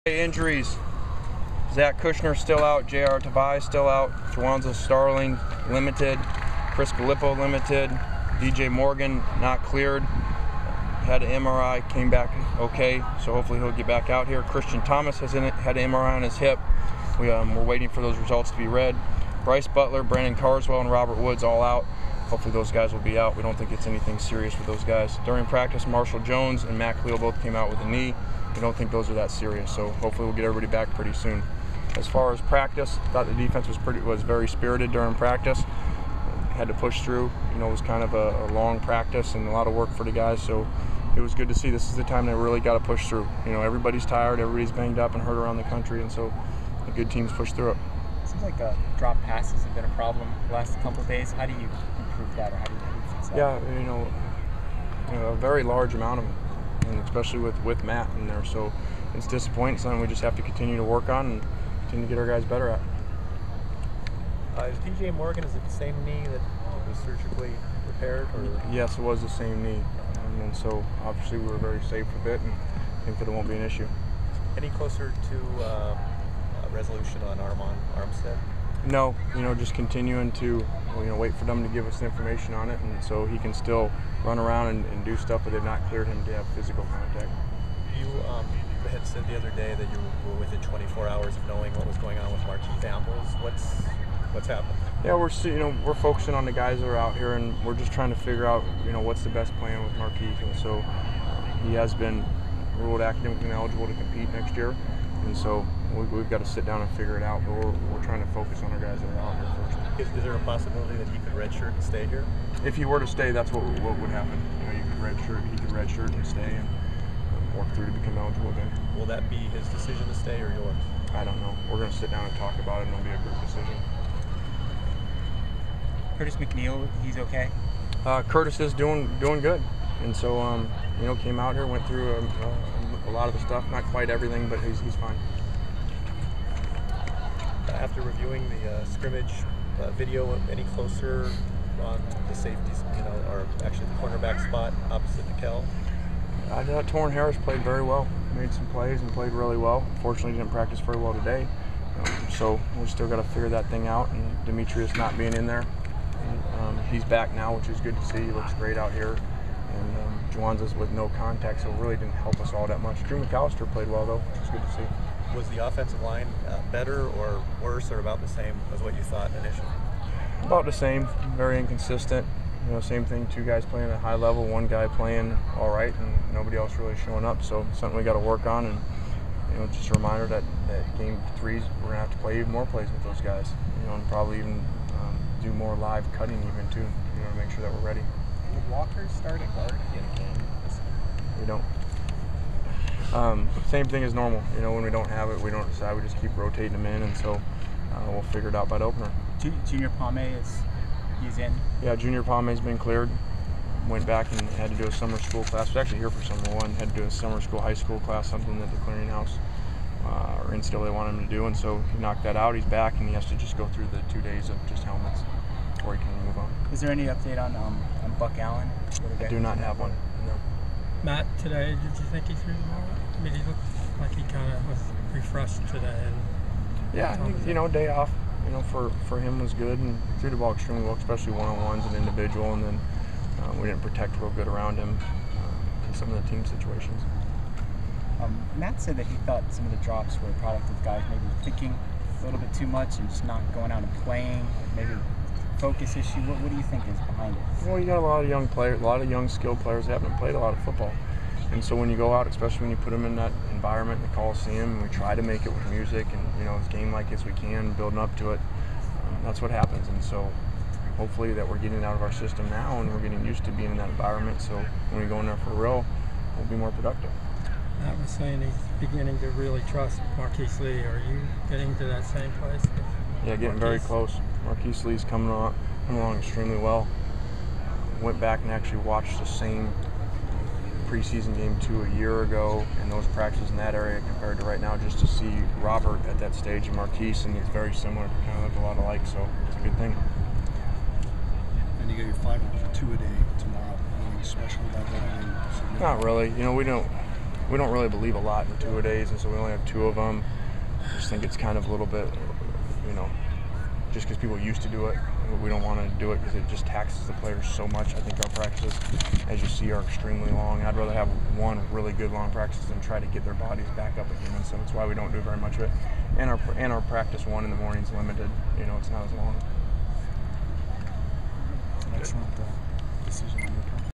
Injuries. Zach Kushner still out, J.R. Tavai still out, Juwanza Starling limited, Chris Gallipo limited, DJ Morgan not cleared, had an MRI, came back okay, so hopefully he'll get back out here. Christian Thomas had an MRI on his hip. We're waiting for those results to be read. Bryce Butler, Brandon Carswell, and Robert Woods all out. Hopefully those guys will be out. We don't think it's anything serious with those guys. During practice, Marshall Jones and Matt Cleo both came out with a knee. We don't think those are that serious, so hopefully we'll get everybody back pretty soon. As far as practice, thought the defense was very spirited during practice. Had to push through. It was kind of a long practice and a lot of work for the guys, so it was good to see. This is the time they really got to push through. Everybody's tired, everybody's banged up and hurt around the country, and so the good teams push through it. Seems like drop passes have been a problem the last couple of days. How do you improve that, or how do you fix that? Yeah, a very large amount of them, and especially with Matt in there. So it's disappointing. Something we just have to continue to work on and continue to get our guys better at. Is DJ Morgan, is it the same knee that was surgically repaired? Or? Yes, it was the same knee, and so obviously we were very safe with it, and think that it won't be an issue. Any closer to resolution on Armstead? No, just continuing to wait for them to give us the information on it, and so he can still run around and do stuff, but they've not cleared him to have physical contact. You had said the other day that you were within 24 hours of knowing what was going on with Marquise Ambles. What's happened? Yeah, we're focusing on the guys that are out here, and we're just trying to figure out what's the best plan with Marquise, and so he has been ruled academically ineligible to compete next year, and so we've got to sit down and figure it out, but we're trying to focus on our guys that are out here first. Is there a possibility that he could redshirt and stay here? If he were to stay, that's what would happen. He could redshirt and stay and work through to become eligible again. Will that be his decision to stay or yours? I don't know. We're going to sit down and talk about it, and it'll be a group decision. Curtis McNeil, he's okay? Curtis is doing good, and so came out here, went through a lot of the stuff, not quite everything, but he's fine. After reviewing the scrimmage video, any closer on the safeties, or actually the cornerback spot opposite the Kell? Torrin Harris played very well, made some plays and played really well. Unfortunately, didn't practice very well today, so we still got to figure that thing out. And Demetrius not being in there, he's back now, which is good to see. He looks great out here. And Juwanza's with no contact, so it really didn't help us all that much. Drew McAllister played well, though, which is good to see. Was the offensive line better or worse or about the same as what you thought initially? About the same, very inconsistent. Same thing, two guys playing at a high level, one guy playing all right, and nobody else really showing up. So something we got to work on, and just a reminder that game 3, we're going to have to play even more plays with those guys, and probably even do more live cutting even too, to make sure that we're ready. Would Walker start at guard in a game? We don't. Same thing as normal. When we don't have it, we don't decide. We just keep rotating them in, and so we'll figure it out by the opener. Junior Palme he's in? Yeah, Junior Palme's been cleared. Went back and had to do a summer school class. Was actually here for summer 1. Had to do a summer school, high school class, something that the clearinghouse or NCAA wanted him to do, and so he knocked that out. He's back, and he has to just go through the 2 days of just helmets before he can move on. Is there any update on Buck Allen? I do not have one. No. Matt, today, did you think he threw the ball? I mean, he looked like he kind of was refreshed today. Yeah, day off, for him was good, and threw the ball extremely well, especially one-on-ones and individual, and then we didn't protect real good around him in some of the team situations. Matt said that he thought some of the drops were a product of guys maybe thinking a little bit too much and just not going out and playing, maybe focus issue. What do you think is behind it? Well, you got a lot of young players, a lot of young skilled players that haven't played a lot of football. And so when you go out, especially when you put them in that environment, the Coliseum, and we try to make it with music and, as game-like as we can, building up to it, that's what happens. And so hopefully that we're getting it out of our system now and we're getting used to being in that environment, so when we go in there for real, we'll be more productive. Matt was saying he's beginning to really trust Marquise Lee. Are you getting to that same place? Yeah, getting very close. Marquise Lee's coming along extremely well. Went back and actually watched the same preseason game 2 a year ago, and those practices in that area compared to right now, just to see Robert at that stage and Marquise, and it's very similar, kind of look a lot alike, so it's a good thing. And you got your final 2-a-day tomorrow. Anything special about that? Not really. We we don't really believe a lot in two-a-days, and so we only have 2 of them. I just think it's kind of a little bit, you know, just because people used to do it, we don't want to do it because it just taxes the players so much. I think our practices, as you see, are extremely long. I'd rather have one really good long practice than try to get their bodies back up again, and so that's why we don't do very much of it. And our practice 1 in the morning is limited. You know, it's not as long. Excellent decision on your part.